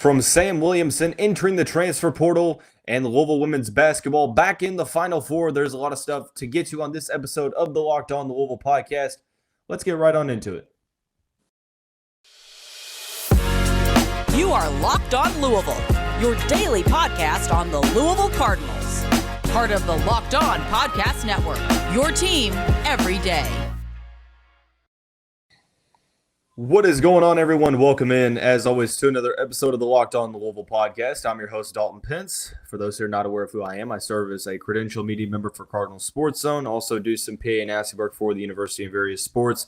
From Sam Williamson entering the transfer portal and the Louisville women's basketball back in the Final Four. There's a lot of stuff to get to on this episode of the Locked On Louisville podcast. Let's get right on into it. You are Locked On Louisville, your daily podcast on the Louisville Cardinals. Part of the Locked On Podcast Network, your team every day. What is going on, everyone? Welcome in, as always, to another episode of the Locked On Louisville podcast. I'm your host, Dalton Pence. For those who are not aware of who I am, I serve as a credential media member for Cardinal Sports Zone. Also do some PA and ASSE work for the university in various sports.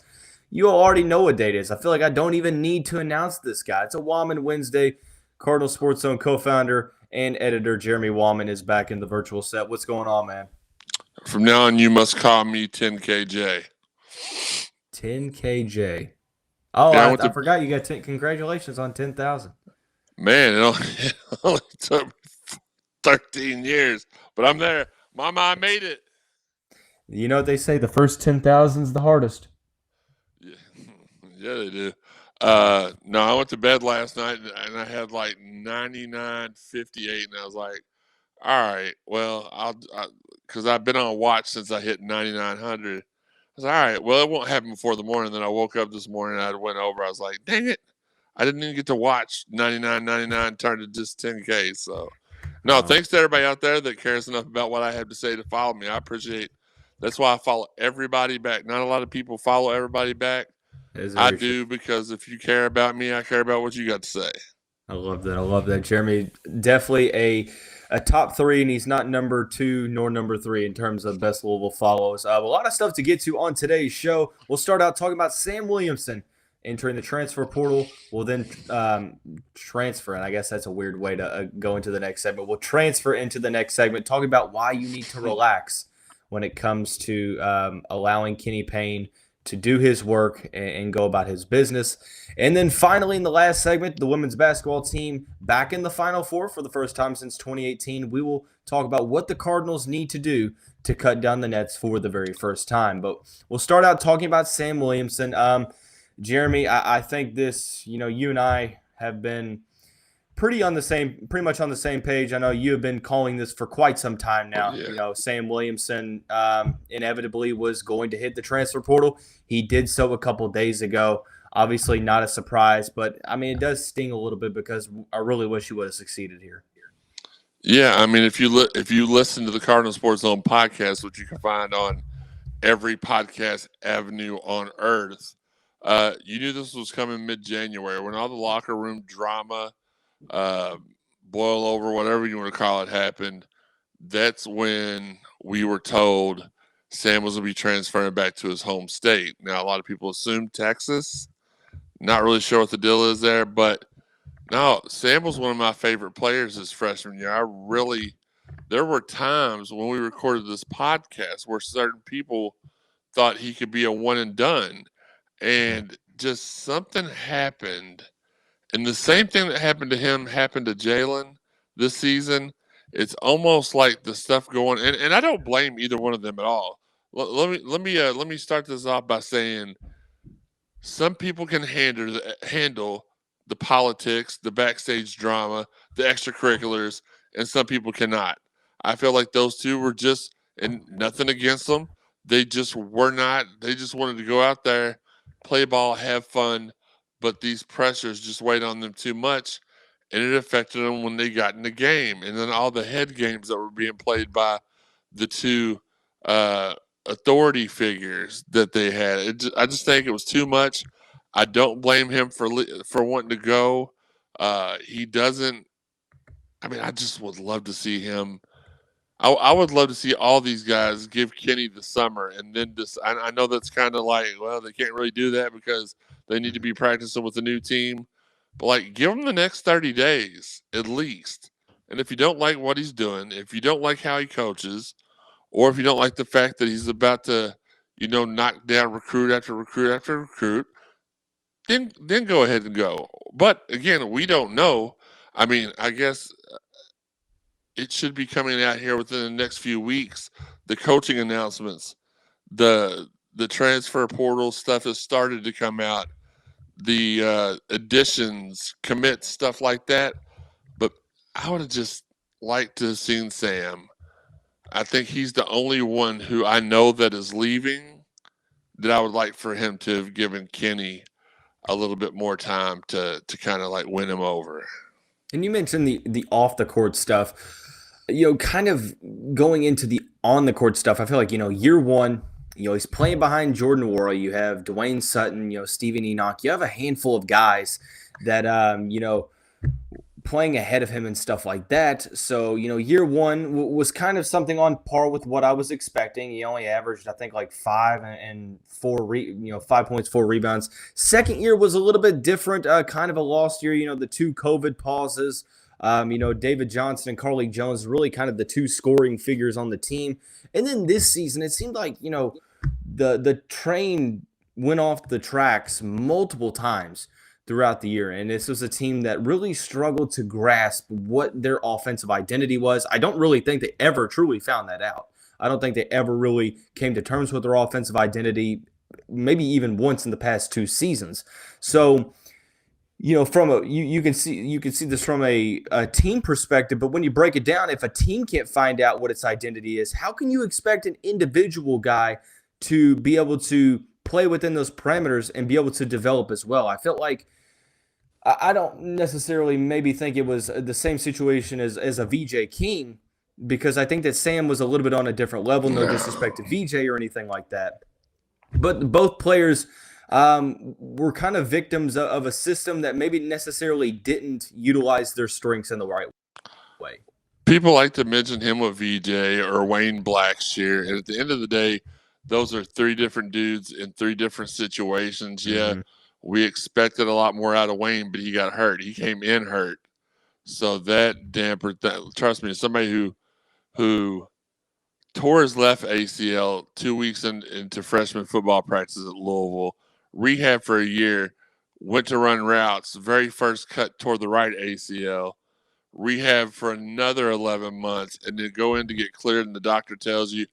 You all already know what date it is. I feel like I don't even need to announce this guy. It's a Wahman Wednesday. Cardinal Sports Zone co-founder and editor Jeremy Wahman is back in the virtual set. What's going on, man? From now on, you must call me 10KJ. 10KJ. Oh, yeah, I forgot you got 10. Congratulations on 10,000. Man, it only took me 13 years, but I'm there. Mama, I made it. You know what they say, the first 10,000 is the hardest. Yeah, they do. No, I went to bed last night, and I had like 99.58, and I was like, all right, well, because I've been on watch since I hit 9,900. I was like, all right, well, it won't happen before the morning. Then I woke up this morning, I went over. I was like, dang it, I didn't even get to watch 99.99 turn to just 10K. So, no, thanks to everybody out there that cares enough about what I have to say to follow me. I appreciate. That's why I follow everybody back. Not a lot of people follow everybody back. I do, because if you care about me, I care about what you got to say. I love that. I love that, Jeremy. Definitely a top three, and he's not number 2 nor number 3 in terms of best Louisville follows. A lot of stuff to get to on today's show. We'll start out talking about Sam Williamson entering the transfer portal. We'll then transfer, and I guess that's a weird way to go into the next segment. We'll transfer into the next segment, talking about why you need to relax when it comes to allowing Kenny Payne to do his work and go about his business. And then finally, in the last segment, the women's basketball team back in the Final Four for the first time since 2018. We will talk about what the Cardinals need to do to cut down the nets for the very first time. But we'll start out talking about Sam Williamson. Jeremy, I think this, you and I have been pretty much on the same page. I know you have been calling this for quite some time now. Yeah. Sam Williamson inevitably was going to hit the transfer portal. He did so a couple days ago. Obviously not a surprise, but I mean, it does sting a little bit because I really wish he would have succeeded here. Yeah, I mean, if you listen to the Cardinal Sports Zone podcast, which you can find on every podcast avenue on earth, you knew this was coming mid-January when all the locker room drama, boil over, whatever you want to call it, happened. That's when we were told Sam was going to be transferring back to his home state. Now, a lot of people assume Texas. Not really sure what the deal is there, but no, Sam was one of my favorite players this freshman year. There were times when we recorded this podcast where certain people thought he could be a one and done, and just something happened. And the same thing that happened to him happened to Jalen this season. It's almost like the stuff going, and I don't blame either one of them at all. Let me start this off by saying some people can handle the politics, the backstage drama, the extracurriculars, and some people cannot. I feel like those two were just, and nothing against them, they just were not. They just wanted to go out there, play ball, have fun. But these pressures just weighed on them too much, and it affected them when they got in the game. And then all the head games that were being played by the two authority figures that they had. I just think it was too much. I don't blame him for wanting to go. He doesn't. I mean, I just would love to see him. I would love to see all these guys give Kenny the summer, and then I know that's kind of like, well, they can't really do that because they need to be practicing with a new team. But, like, give him the next 30 days at least. And if you don't like what he's doing, if you don't like how he coaches, or if you don't like the fact that he's about to, knock down recruit after recruit after recruit, then go ahead and go. But, again, we don't know. I mean, I guess it should be coming out here within the next few weeks, the coaching announcements. The transfer portal stuff has started to come out. The additions, commits, stuff like that. I would have just liked to have seen Sam. I think he's the only one who I know that is leaving that I would like for him to have given Kenny a little bit more time to kind of like win him over. And you mentioned the off the court stuff. Kind of going into the on the court stuff, I feel like, year one, he's playing behind Jordan Nwora. You have Dwayne Sutton, Steven Enoch. You have a handful of guys that, playing ahead of him and stuff like that. So, year one was kind of something on par with what I was expecting. He only averaged, I think, like 5 and 4, 5 points, 4 rebounds. Second year was a little bit different, kind of a lost year. The 2 COVID pauses. David Johnson and Carly Jones really kind of the 2 scoring figures on the team. And then this season, it seemed like, the train went off the tracks multiple times throughout the year. And this was a team that really struggled to grasp what their offensive identity was. I don't really think they ever truly found that out. I don't think they ever really came to terms with their offensive identity, maybe even once in the past 2 seasons. So, from you can see this from a team perspective, but when you break it down, if a team can't find out what its identity is, how can you expect an individual guy to be able to play within those parameters and be able to develop as well? I felt like I don't necessarily maybe think it was the same situation as a VJ King, because I think that Sam was a little bit on a different level. No disrespect to VJ or anything like that. But both players were kind of victims of a system that maybe necessarily didn't utilize their strengths in the right way. People like to mention him with VJ or Wayne Blackshear. And at the end of the day, those are 3 different dudes in 3 different situations. Yeah. Mm-hmm. We expected a lot more out of Wayne, but he got hurt. He came in hurt. So that dampened that. Trust me, somebody who tore his left ACL 2 weeks into freshman football practice at Louisville, rehab for a year, went to run routes, very first cut toward the right ACL, rehab for another 11 months, and then go in to get cleared, and the doctor tells you,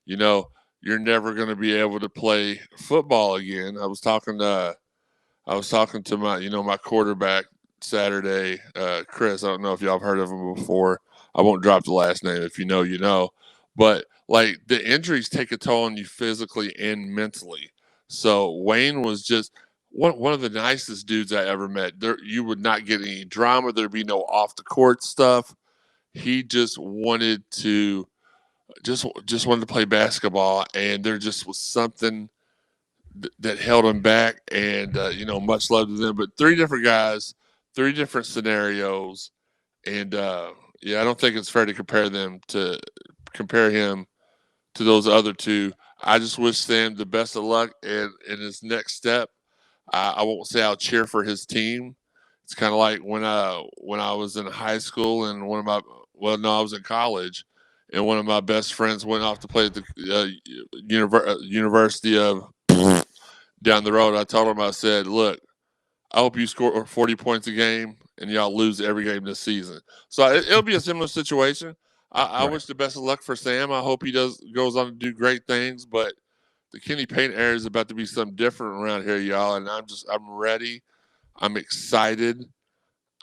you're never going to be able to play football again. I was talking to my quarterback Saturday, Chris. I don't know if y'all have heard of him before. I won't drop the last name. If you know, you know. But like the injuries take a toll on you physically and mentally. So Wayne was just one of the nicest dudes I ever met. There, you would not get any drama. There'd be no off the court stuff. He just wanted to play basketball, and there just was something that held him back. And much love to them. But 3 different guys, 3 different scenarios, and I don't think it's fair to compare him to those other 2. I just wish Sam the best of luck in his next step. I won't say I'll cheer for his team. It's kind of like when I was in high school and I was in college, and one of my best friends went off to play at the University of down the road. I told him, I said, look, I hope you score 40 points a game and y'all lose every game this season. So it'll be a similar situation. I wish the best of luck for Sam. I hope he goes on to do great things, but the Kenny Payne era is about to be something different around here, y'all. And I'm ready. I'm excited.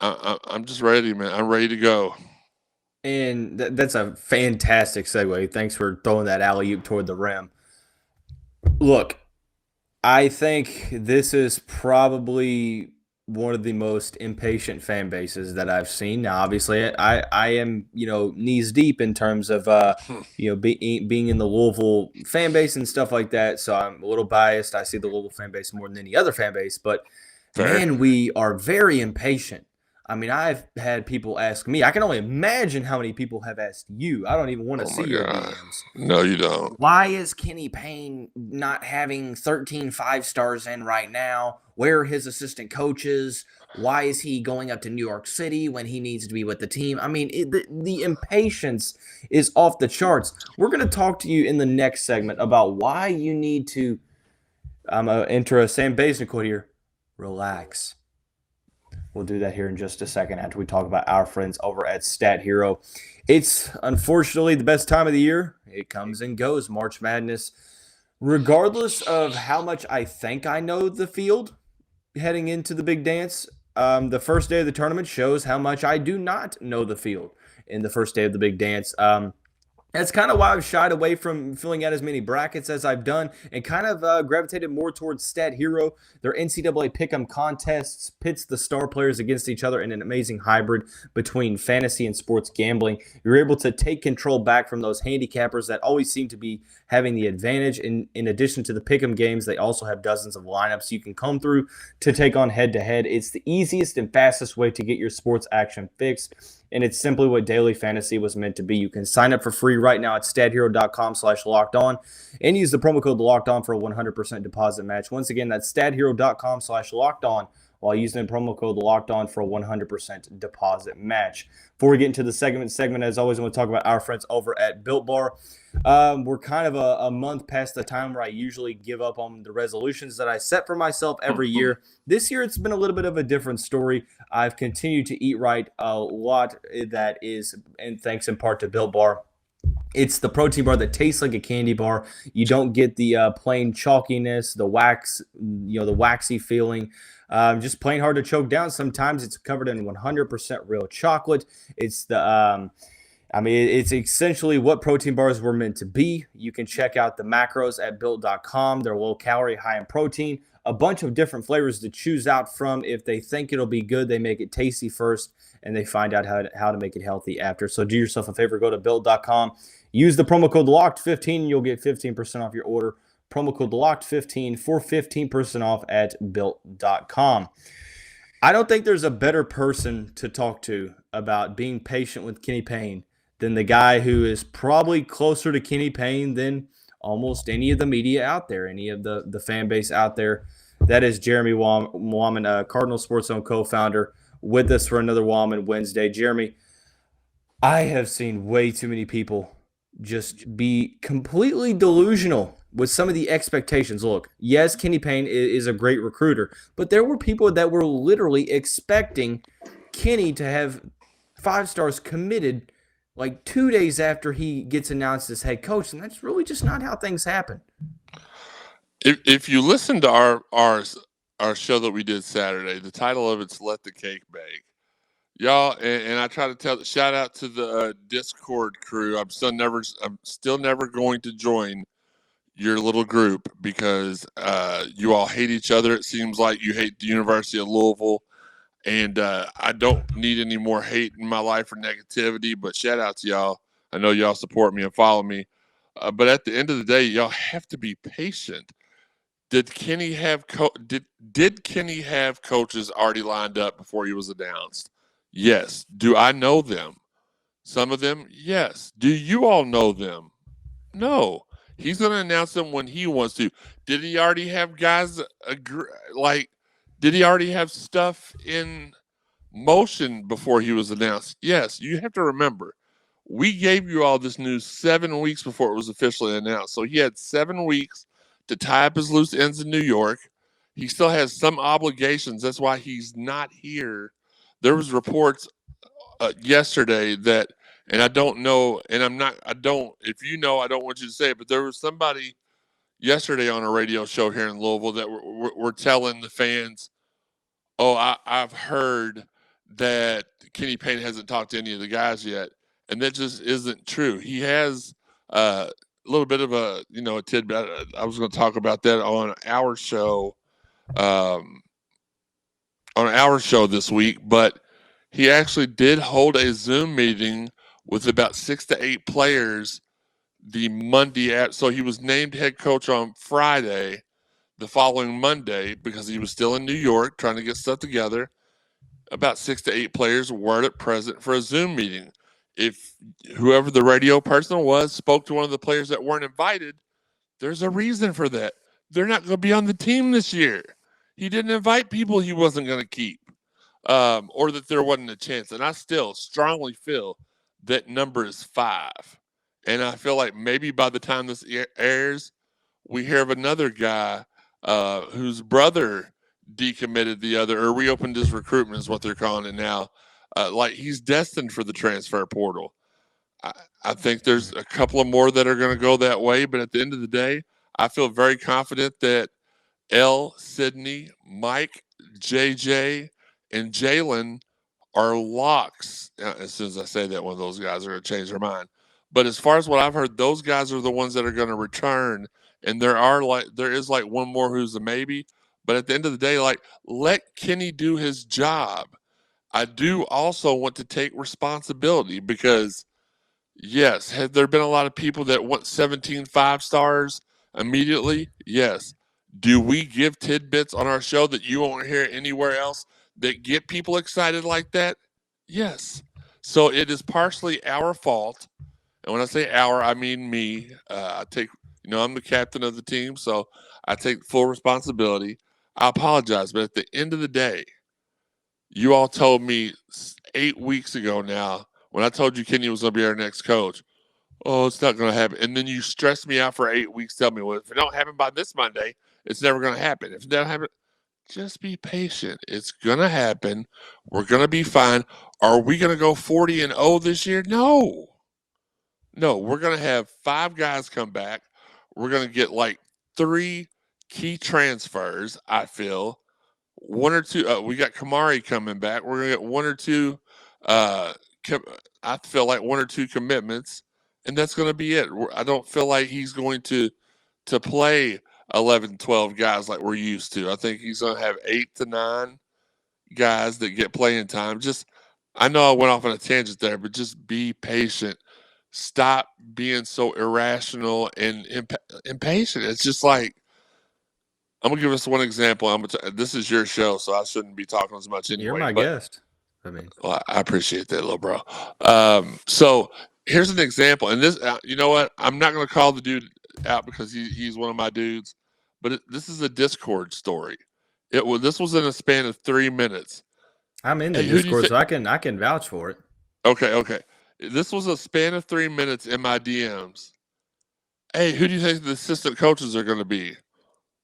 I'm just ready, man. I'm ready to go. And that's a fantastic segue. Thanks for throwing that alley-oop toward the rim. Look, I think this is probably one of the most impatient fan bases that I've seen. Now, obviously, I am, knees deep in terms of, being in the Louisville fan base and stuff like that. So I'm a little biased. I see the Louisville fan base more than any other fan base. But, man, we are very impatient. I mean, I've had people ask me. I can only imagine how many people have asked you. I don't even want to see your DMs. No, you don't. Why is Kenny Payne not having 13 5-stars in right now? Where are his assistant coaches? Why is he going up to New York City when he needs to be with the team? I mean, the impatience is off the charts. We're going to talk to you in the next segment about why you need to I'm going to enter a Sam Basin quote here. Relax. We'll do that here in just a second after we talk about our friends over at StatHero. It's unfortunately the best time of the year. It comes and goes, March Madness. Regardless of how much I think I know the field heading into the big dance, the first day of the tournament shows how much I do not know the field in the first day of the big dance. That's kind of why I've shied away from filling out as many brackets as I've done and kind of gravitated more towards StatHero. Their NCAA Pick'em contests pits the star players against each other in an amazing hybrid between fantasy and sports gambling. You're able to take control back from those handicappers that always seem to be having the advantage. In addition to the Pick'em games, they also have dozens of lineups you can comb through to take on head-to-head. It's the easiest and fastest way to get your sports action fixed. And it's simply what daily fantasy was meant to be. You can sign up for free right now at stathero.com/lockedon and use the promo code LOCKEDON for a 100% deposit match. Once again, that's stathero.com/lockedon while using the promo code LOCKEDON for a 100% deposit match. Before we get into the segment, as always, I want to talk about our friends over at Built Bar. We're kind of a month past the time where I usually give up on the resolutions that I set for myself every year. This year, it's been a little bit of a different story. I've continued to eat right a lot. That is, and thanks in part to Built Bar. It's the protein bar that tastes like a candy bar. You don't get the plain chalkiness, the wax, the waxy feeling. Just plain hard to choke down. Sometimes it's covered in 100% real chocolate. It's it's essentially what protein bars were meant to be. You can check out the macros at built.com. They're low calorie, high in protein, a bunch of different flavors to choose out from. If they think it'll be good, they make it tasty first, and they find out how to make it healthy after. So do yourself a favor, go to built.com. Use the promo code LOCKED15, and you'll get 15% off your order. Promo code LOCKED15 for 15% off at built.com. I don't think there's a better person to talk to about being patient with Kenny Payne than the guy who is probably closer to Kenny Payne than almost any of the media out there, any of the fan base out there. That is Jeremy Wahman, Cardinal Sports Zone co-founder, with us for another Wahman Wednesday. Jeremy, I have seen way too many people just be completely delusional with some of the expectations. Look, yes, Kenny Payne is a great recruiter, but there were people that were literally expecting Kenny to have 5 stars committed like 2 days after he gets announced as head coach, and that's really just not how things happen. If you listen to our show that we did Saturday, the title of it's "Let the Cake Bake." Y'all, and I try to shout out to the Discord crew. I'm still never going to join your little group because you all hate each other. It seems like you hate the University of Louisville. And I don't need any more hate in my life or negativity, but shout out to y'all. I know y'all support me and follow me. But at the end of the day, y'all have to be patient. Did Kenny have did Kenny have coaches already lined up before he was announced? Yes. Do I know them? Some of them, yes. Do you all know them? No. He's going to announce them when he wants to. Did he already have guys Did he already have stuff in motion before he was announced? Yes. You have to remember, we gave you all this news 7 weeks before it was officially announced. So he had 7 weeks to tie up his loose ends in New York. He still has some obligations. That's why he's not here. There was reports yesterday that, and I don't know, and if you know, I don't want you to say it, but there was somebody yesterday on a radio show here in Louisville that were telling the fans, I've heard that Kenny Payne hasn't talked to any of the guys yet. And that just isn't true. He has a little bit of a tidbit. I was going to talk about that on our show, this week, but he actually did hold a Zoom meeting with about 6 to 8 players the Monday. So he was named head coach on Friday. The following Monday, because he was still in New York trying to get stuff together, about 6 to 8 players were present for a Zoom meeting. If whoever the radio person was spoke to one of the players that weren't invited, there's a reason for that. They're not going to be on the team this year. He didn't invite people he wasn't going to keep, or that there wasn't a chance. And I still strongly feel that number is 5. And I feel like maybe by the time this airs, we hear of another guy whose brother decommitted or reopened his recruitment is what they're calling it now. Like he's destined for the transfer portal. I think there's a couple of more that are going to go that way, but at the end of the day, I feel very confident that L, Sydney, Mike, JJ, and Jalen are locks. As soon as I say that, one of those guys are going to change their mind. But as far as what I've heard, those guys are the ones that are going to return. And there is one more who's a maybe. But at the end of the day, let Kenny do his job. I do also want to take responsibility because, yes, have there been a lot of people that want 17 5-stars immediately? Yes. Do we give tidbits on our show that you won't hear anywhere else that get people excited like that? Yes. So it is partially our fault. And when I say our, I mean me. I take, I'm the captain of the team, so I take full responsibility. I apologize, but at the end of the day, you all told me 8 weeks ago now, when I told you Kenny was going to be our next coach, oh, it's not going to happen. And then you stressed me out for 8 weeks, tell me, well, if it don't happen by this Monday, it's never going to happen. If it doesn't happen, just be patient. It's going to happen. We're going to be fine. Are we going to go 40-0 this year? No. No, we're going to have 5 guys come back. We're going to get 3 key transfers, I feel. 1 or 2. We got Kamari coming back. We're going to get 1 or 2. I feel like 1 or 2 commitments, and that's going to be it. I don't feel like he's going to play 11, 12 guys like we're used to. I think he's going to have 8 to 9 guys that get playing time. I know I went off on a tangent there, but just be patient. Stop being so irrational and impatient. It's just I'm going to give us one example. This is your show, so I shouldn't be talking as much anyway. You're my guest. Well, I appreciate that, little bro. So here's an example. And this, you know what? I'm not going to call the dude out because he's one of my dudes, but this is a Discord story. This was in a span of 3 minutes. I'm in the Discord, so I can vouch for it. Okay. This was a span of 3 minutes in my DMs. Hey, who do you think the assistant coaches are going to be?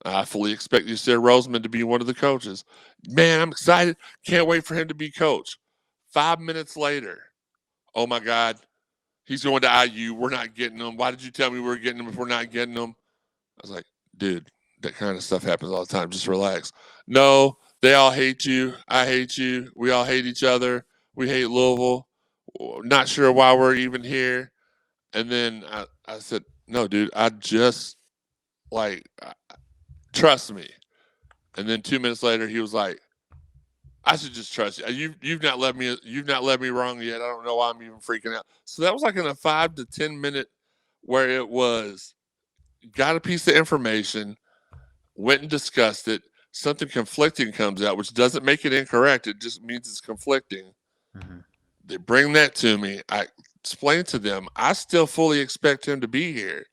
I fully expect you, Sarah Roseman, to be one of the coaches. Man, I'm excited. Can't wait for him to be coach. 5 minutes later, oh my God, he's going to IU. We're not getting him. Why did you tell me we were getting him if we're not getting him? I was like, dude, that kind of stuff happens all the time. Just relax. No, they all hate you. I hate you. We all hate each other. We hate Louisville. Not sure why we're even here. And then I said, no, dude, I just trust me. And then 2 minutes later, he was like, I should just trust you. You've not led me wrong yet. I don't know why I'm even freaking out. So that was in a 5 to 10 minute where it was got a piece of information, went and discussed it. Something conflicting comes out, which doesn't make it incorrect. It just means it's conflicting. Mm-hmm. They bring that to me. I explain to them, I still fully expect him to be here.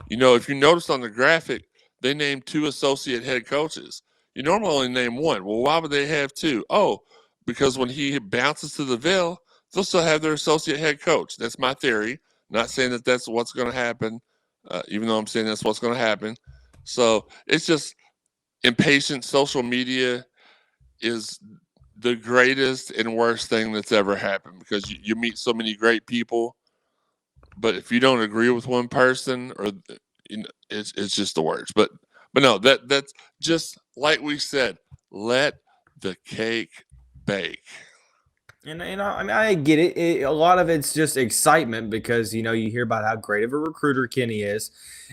If you noticed on the graphic, they named 2 associate head coaches. You normally only name 1. Well, why would they have 2? Oh, because when he bounces to the Ville, they'll still have their associate head coach. That's my theory. Not saying that that's what's going to happen, even though I'm saying that's what's going to happen. So it's just impatient. Social media is the greatest and worst thing that's ever happened because you meet so many great people, but if you don't agree with one person, or it's just the worst. But no, that's just like we said. Let the cake bake. And I get it. A lot of it's just excitement because you hear about how great of a recruiter Kenny is,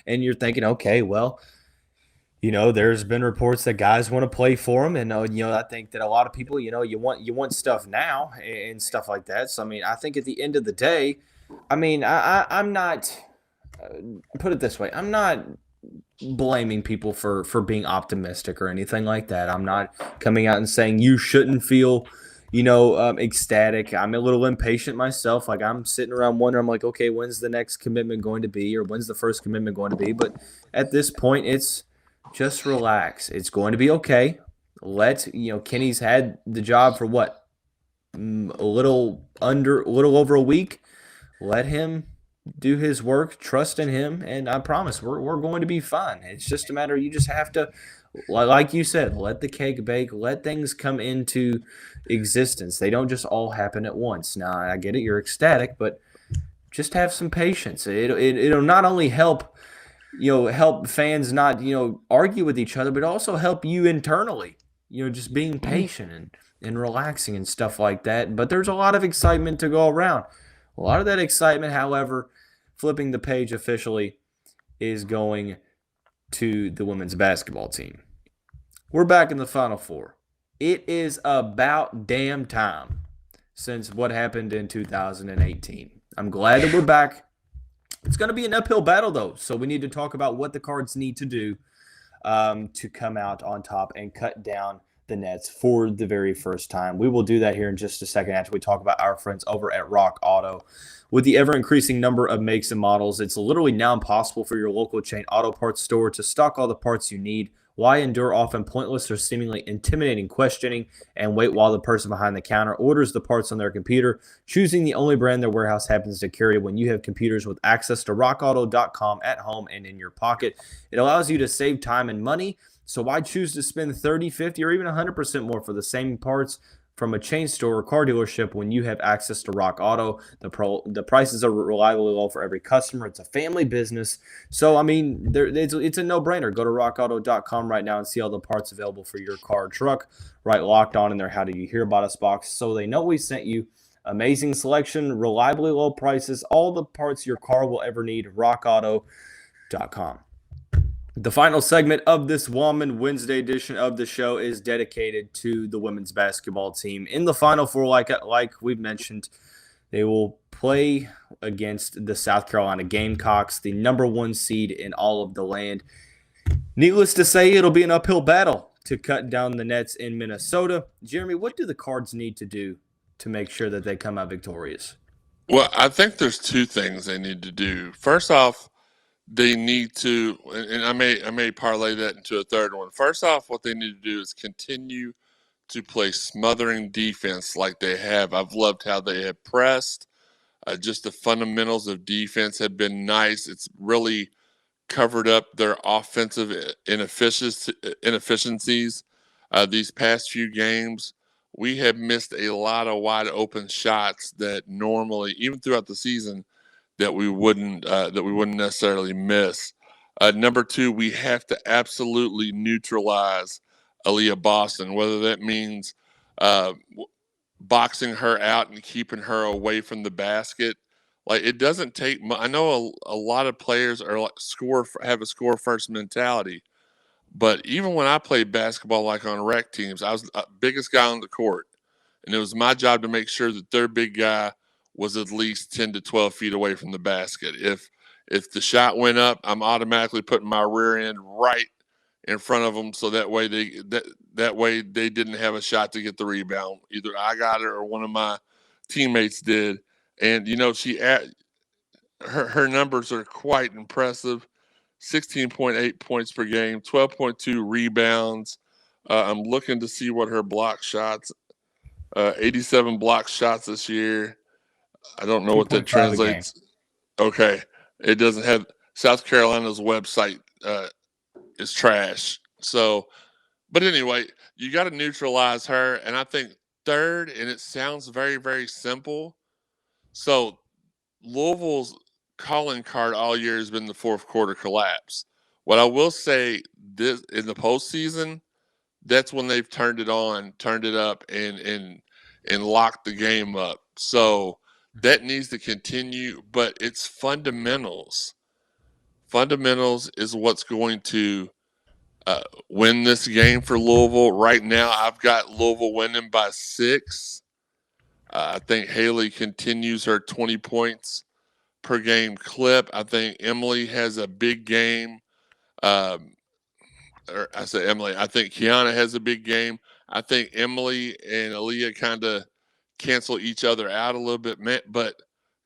and you're thinking, okay, well. There's been reports that guys want to play for him, and I think that a lot of people, you want stuff now and stuff like that. So I think at the end of the day, I'm not. Put it this way, I'm not blaming people for being optimistic or anything like that. I'm not coming out and saying you shouldn't feel, ecstatic. I'm a little impatient myself. I'm sitting around wondering, I'm like, okay, when's the next commitment going to be, or when's the first commitment going to be? But at this point, it's just relax. It's going to be okay. Kenny's had the job for what? A little over a week. Let him do his work. Trust in him, and I promise we're going to be fine. It's just a matter. You just have to, like you said, let the cake bake. Let things come into existence. They don't just all happen at once. Now I get it. You're ecstatic, but just have some patience. It'll not only help fans not, argue with each other, but also help you internally, just being patient and relaxing and stuff like that. But there's a lot of excitement to go around. A lot of that excitement, however, flipping the page officially, is going to the women's basketball team. We're back in the Final Four. It is about damn time since what happened in 2018. I'm glad that we're back. It's going to be an uphill battle, though, so we need to talk about what the Cards need to do to come out on top and cut down the Nets for the very first time. We will do that here in just a second after we talk about our friends over at Rock Auto. With the ever-increasing number of makes and models, it's literally now impossible for your local chain auto parts store to stock all the parts you need. Why endure often pointless or seemingly intimidating questioning and wait while the person behind the counter orders the parts on their computer, choosing the only brand their warehouse happens to carry when you have computers with access to rockauto.com at home and in your pocket? It allows you to save time and money, so why choose to spend 30, 50, or even 100% more for the same parts from a chain store or car dealership when you have access to Rock Auto? The prices are reliably low for every customer. It's a family business. So, I mean, it's a no-brainer. Go to rockauto.com right now and see all the parts available for your car or truck. Right, Locked On in there. How do you hear about us box? So they know we sent you. Amazing selection, reliably low prices, all the parts your car will ever need. rockauto.com. The final segment of this Wahman Wednesday edition of the show is dedicated to the women's basketball team. In the Final Four, like we've mentioned, they will play against the South Carolina Gamecocks, the number one seed in all of the land. Needless to say, it'll be an uphill battle to cut down the Nets in Minnesota. Jeremy, what do the Cards need to do to make sure that they come out victorious? Well, I think there's two things they need to do. First off, they need to, and I may parlay that into a third one. First off, what they need to do is continue to play smothering defense like they have. I've loved how they have pressed. Just the fundamentals of defense have been nice. It's really covered up their offensive inefficiencies. These past few games, we have missed a lot of wide open shots that normally, even throughout the season, that we wouldn't necessarily miss. Number two, we have to absolutely neutralize Aliyah Boston, whether that means boxing her out and keeping her away from the basket. Like, it doesn't take I know a lot of players are like have a score first mentality, but even when I played basketball, like on rec teams, I was the biggest guy on the court, and it was my job to make sure that their big guy was at least 10 to 12 feet away from the basket. If the shot went up, I'm automatically putting my rear end right in front of them, so that way they didn't have a shot to get the rebound. Either I got it or one of my teammates did. And her numbers are quite impressive. 16.8 points per game, 12.2 rebounds. I'm looking to see what her block shots. 87 block shots this year. I don't know what that translates. Okay. It doesn't have South Carolina's website is trash. So, but anyway, you got to neutralize her. And I think third, and it sounds very, very simple. So Louisville's calling card all year has been the fourth quarter collapse. What I will say, this in the postseason, that's when they've turned it up, and locked the game up. So that needs to continue, but it's fundamentals. Fundamentals is what's going to win this game for Louisville. Right now, I've got Louisville winning by 6. I think Haley continues her 20 points per game clip. I think Emily has a big game. I think Kiana has a big game. I think Emily and Aliyah kind of cancel each other out a little bit, but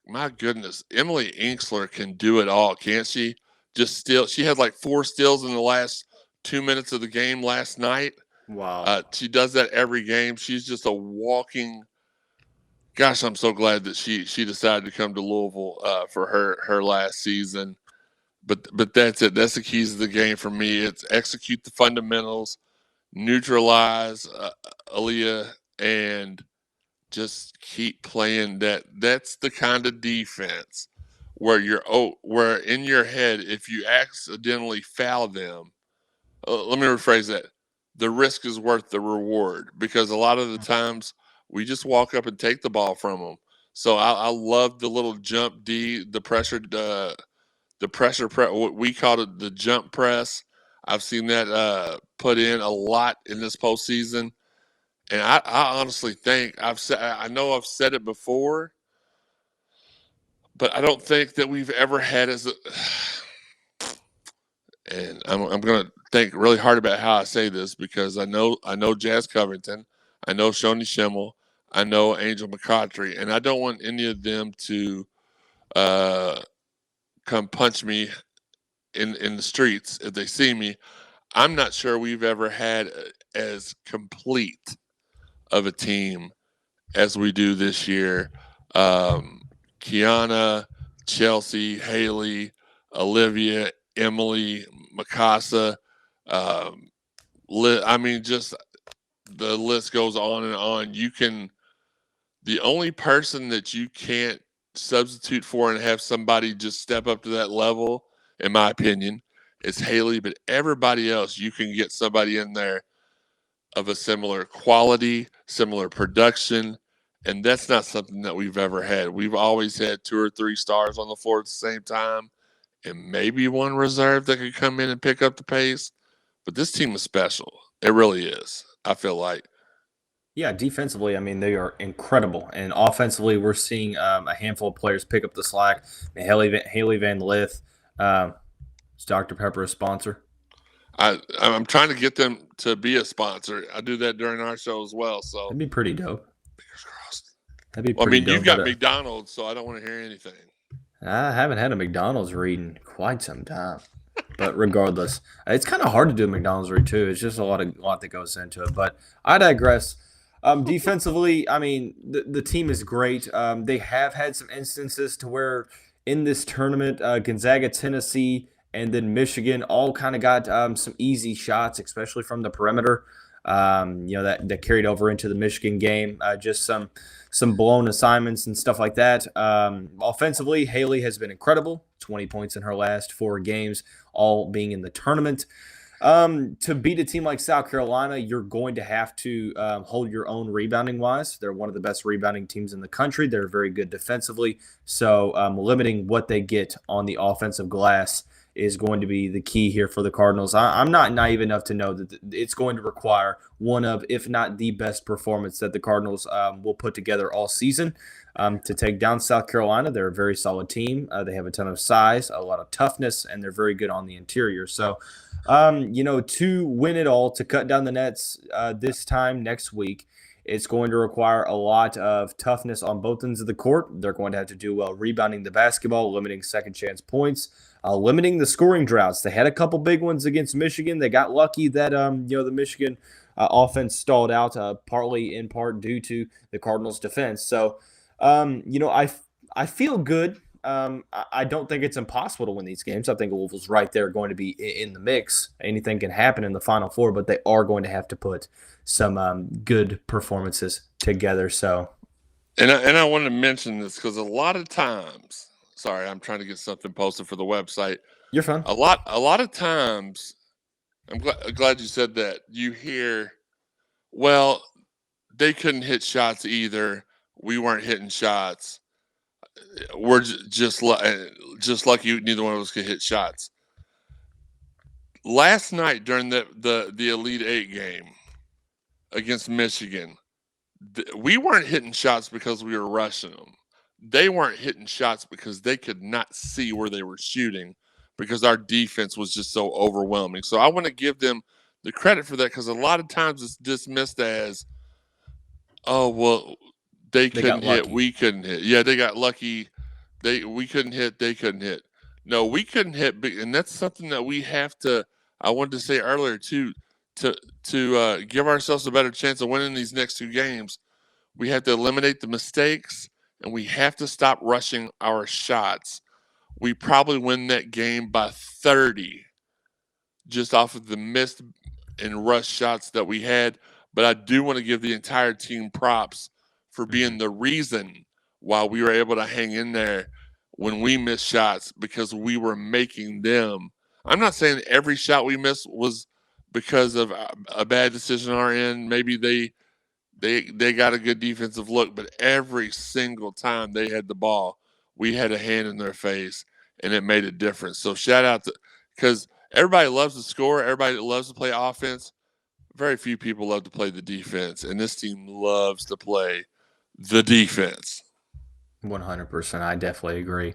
my goodness, Emily Inksler can do it all, can't she? She had like 4 steals in the last 2 minutes of the game last night. Wow. She does that every game. She's just a walking. Gosh, I'm so glad that she decided to come to Louisville for her last season. But that's it. That's the keys of the game for me. It's execute the fundamentals, neutralize Aliyah, and just keep playing that. That's the kind of defense where where in your head, if you accidentally foul them, let me rephrase that. the risk is worth the reward, because a lot of the times we just walk up and take the ball from them. So I love the little jump D, the pressure press. We called it the jump press. I've seen that put in a lot in this postseason, and I honestly think I know I've said it before, but I don't think that we've ever had and I'm going to think really hard about how I say this, because I know Jazz Covington, I know Shoni Schimmel, I know Angel McCoughtry, and I don't want any of them to come punch me in the streets if they see me. I'm not sure we've ever had as complete of a team as we do this year. Kiana, Chelsea, Haley, Olivia, Emily, Mikasa. I mean, just the list goes on and on. The only person that you can't substitute for and have somebody just step up to that level, in my opinion, is Haley. But everybody else, you can get somebody in there of a similar quality, similar production, and that's not something that we've ever had. We've always had 2 or 3 stars on the floor at the same time, and maybe one reserve that could come in and pick up the pace. But this team is special. It really is, I feel like. Yeah, defensively, I mean, they are incredible. And offensively, we're seeing a handful of players pick up the slack. Haley Van Lith, is Dr. Pepper a sponsor? I'm trying to get them to be a sponsor. I do that during our show as well. So that'd be pretty dope. Fingers crossed. That'd be pretty dope. You've got McDonald's, so I don't want to hear anything. I haven't had a McDonald's read in quite some time. But regardless, it's kind of hard to do a McDonald's read too. It's just a lot that goes into it. But I digress. Defensively, I mean, the team is great. They have had some instances to where in this tournament, Gonzaga, Tennessee, and then Michigan all kind of got some easy shots, especially from the perimeter. That carried over into the Michigan game. Just some blown assignments and stuff like that. Offensively, Haley has been incredible. 20 points in her last 4 games, all being in the tournament. To beat a team like South Carolina, you're going to have to hold your own rebounding-wise. They're one of the best rebounding teams in the country. They're very good defensively. So limiting what they get on the offensive glass is going to be the key here for the Cardinals. I'm not naive enough to know that it's going to require one of, if not the best performance that the Cardinals will put together all season to take down South Carolina. They're a very solid team. They have a ton of size, a lot of toughness, and they're very good on the interior. So, to win it all, to cut down the nets this time next week, it's going to require a lot of toughness on both ends of the court. They're going to have to do well rebounding the basketball, limiting second chance points, limiting the scoring droughts. They had a couple big ones against Michigan. They got lucky that the Michigan offense stalled out, partly in part due to the Cardinals' defense. So, I feel good. I don't think it's impossible to win these games. I think Louisville's right there going to be in the mix. Anything can happen in the Final Four, but they are going to have to put some good performances together. So, and I wanted to mention this because a lot of times, sorry, I'm trying to get something posted for the website. You're fine. A lot of times, I'm glad you said that. You hear, well, they couldn't hit shots either. We weren't hitting shots. We're just lucky neither one of us could hit shots. Last night during the Elite Eight game against Michigan, we weren't hitting shots because we were rushing them. They weren't hitting shots because they could not see where they were shooting because our defense was just so overwhelming. So I want to give them the credit for that, because a lot of times it's dismissed as, oh, well, they couldn't hit, we couldn't hit. Yeah, they got lucky. We couldn't hit, they couldn't hit. No, we couldn't hit, and that's something that we have to. I wanted to say earlier too, to give ourselves a better chance of winning these next 2 games. We have to eliminate the mistakes, and we have to stop rushing our shots. We probably win that game by 30, just off of the missed and rush shots that we had. But I do want to give the entire team props for being the reason why we were able to hang in there when we missed shots, because we were making them. I'm not saying every shot we missed was because of a bad decision on our end. Maybe they got a good defensive look, but every single time they had the ball, we had a hand in their face, and it made a difference. So shout out to, because everybody loves to score, everybody loves to play offense. Very few people love to play the defense, and this team loves to play the defense. 100%. I definitely agree.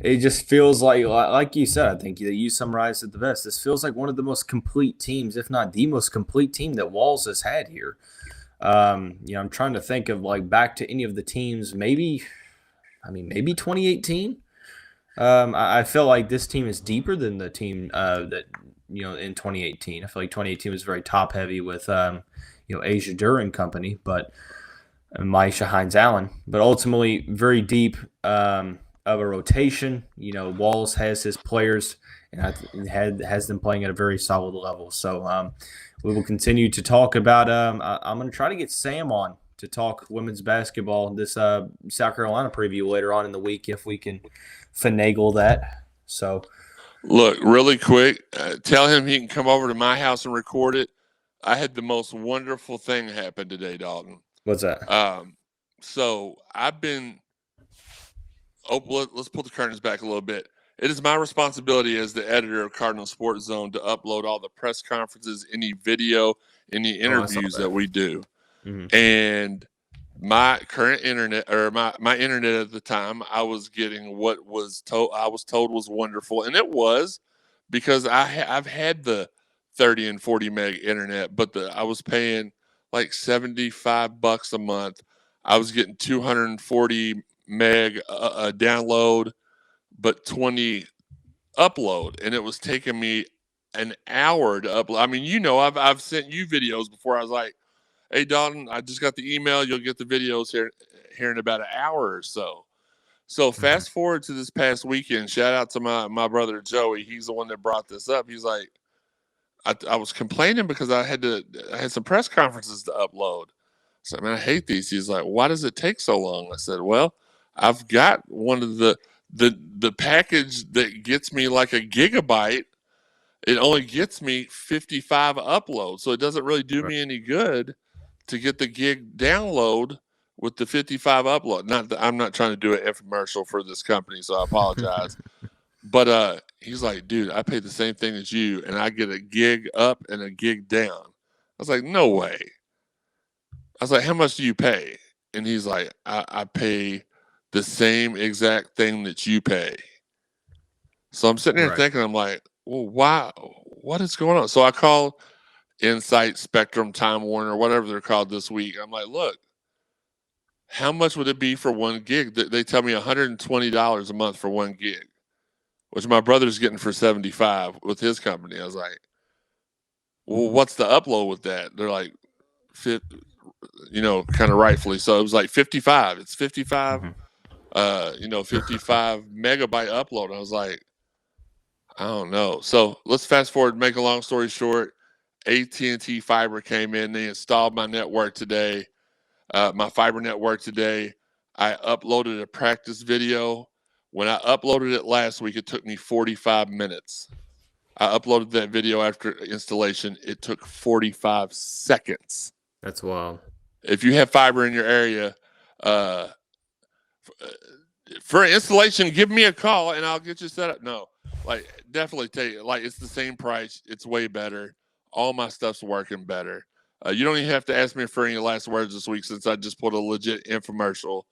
It just feels like you said, I think that you summarized it the best. This feels like one of the most complete teams, if not the most complete team that Walls has had here. I'm trying to think of back to any of the teams, maybe 2018. I feel like this team is deeper than the team that in 2018. I feel like 2018 was very top heavy with Asia Dur and company, but Maisha Hines-Allen, but ultimately very deep of a rotation. Walls has his players and has them playing at a very solid level. So we will continue to talk about. I'm going to try to get Sam on to talk women's basketball this South Carolina preview later on in the week if we can finagle that. So, look, really quick, tell him he can come over to my house and record it. I had the most wonderful thing happen today, Dalton. What's that? So I've been. Let's pull the curtains back a little bit. It is my responsibility as the editor of Cardinal Sports Zone to upload all the press conferences, any video, any interviews that we do. Mm-hmm. And my current internet, or my internet at the time, I was getting what I was told was wonderful, and it was, because I've had the 30 and 40 meg internet, but I was paying like $75 a month. I was getting 240 meg download, but 20 upload, and it was taking me an hour to upload. I mean, I've sent you videos before. I was like, "Hey, Dalton, I just got the email. You'll get the videos here in about an hour or so." So fast forward to this past weekend. Shout out to my brother Joey. He's the one that brought this up. He's like, I was complaining because I had some press conferences to upload. So, man, I hate these. He's like, "Why does it take so long?" I said, "Well, I've got one of the package that gets me like a gigabyte. It only gets me 55 uploads, so it doesn't really do me any good to get the gig download with the 55 upload." I'm not trying to do an infomercial for this company, so I apologize. But he's like, "Dude, I pay the same thing as you, and I get a gig up and a gig down." I was like, "No way." I was like, "How much do you pay?" And he's like, I pay the same exact thing that you pay." So I'm sitting there thinking, I'm like, well, why? What is going on? So I call Insight, Spectrum, Time Warner, whatever they're called this week. I'm like, "Look, how much would it be for 1 gig? They tell me $120 a month for 1 gig, which my brother's getting for $75 with his company. I was like, "Well, what's the upload with that?" They're like, kind of rightfully so. It was like 55. It's 55, 55 megabyte upload. I was like, I don't know. So let's fast forward. Make a long story short, AT&T Fiber came in. They installed my network today, my fiber network today. I uploaded a practice video. When I uploaded it last week, it took me 45 minutes. I uploaded that video after installation. It took 45 seconds. That's wild. If you have fiber in your area, for installation, give me a call and I'll get you set up. No, definitely tell you, it's the same price. It's way better. All my stuff's working better. You don't even have to ask me for any last words this week, since I just put a legit infomercial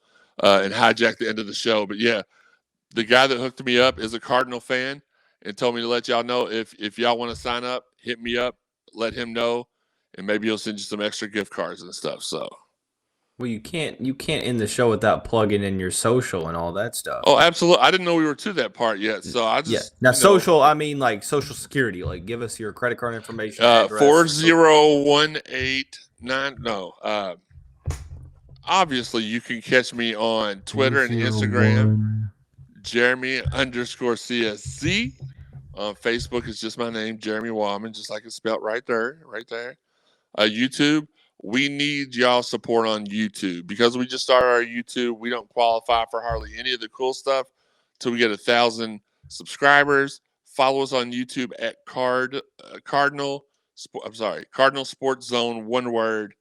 and hijacked the end of the show. But yeah, the guy that hooked me up is a Cardinal fan and told me to let y'all know if y'all want to sign up, hit me up, let him know, and maybe he'll send you some extra gift cards and stuff. So. Well, you can't end the show without plugging in your social and all that stuff. Oh, absolutely. I didn't know we were to that part yet. So I just Now social, I mean like Social Security. Like, give us your credit card information. 40189. No. Obviously you can catch me on Twitter and Instagram. Jeremy_CSC. On Facebook, it's just my name, Jeremy Wahman, just like it's spelled right there. YouTube. We need y'all support on YouTube, because we just started our YouTube. We don't qualify for hardly any of the cool stuff till we get 1,000 subscribers. Follow us on YouTube at Cardinal Cardinal Sports Zone, one word.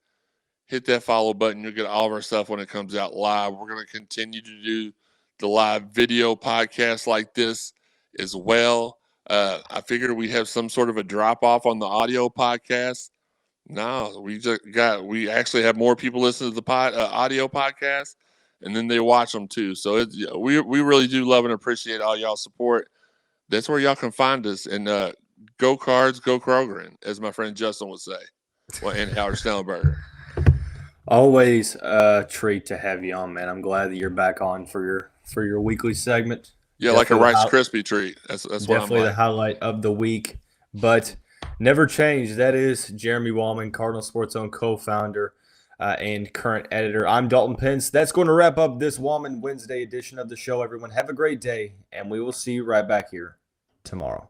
Hit that follow button. You'll get all of our stuff when it comes out live. We're going to continue to do the live video podcast like this as well. I figured we'd have some sort of a drop off on the audio podcast. No, we actually have more people listen to the audio podcast, and then they watch them too. So we really do love and appreciate all y'all support. That's where y'all can find us. And go Cards, go Kroger, as my friend Justin would say. Well, and Howard Stellenberger. Always a treat to have you on, man. I'm glad that you're back on for your weekly segment. Yeah, definitely like a Rice Krispie treat. That's what I'm definitely like. The highlight of the week. But never change. That is Jeremy Wahman, Cardinal Sports Zone co-founder and current editor. I'm Dalton Pence. That's going to wrap up this Wahman Wednesday edition of the show, everyone. Have a great day, and we will see you right back here tomorrow.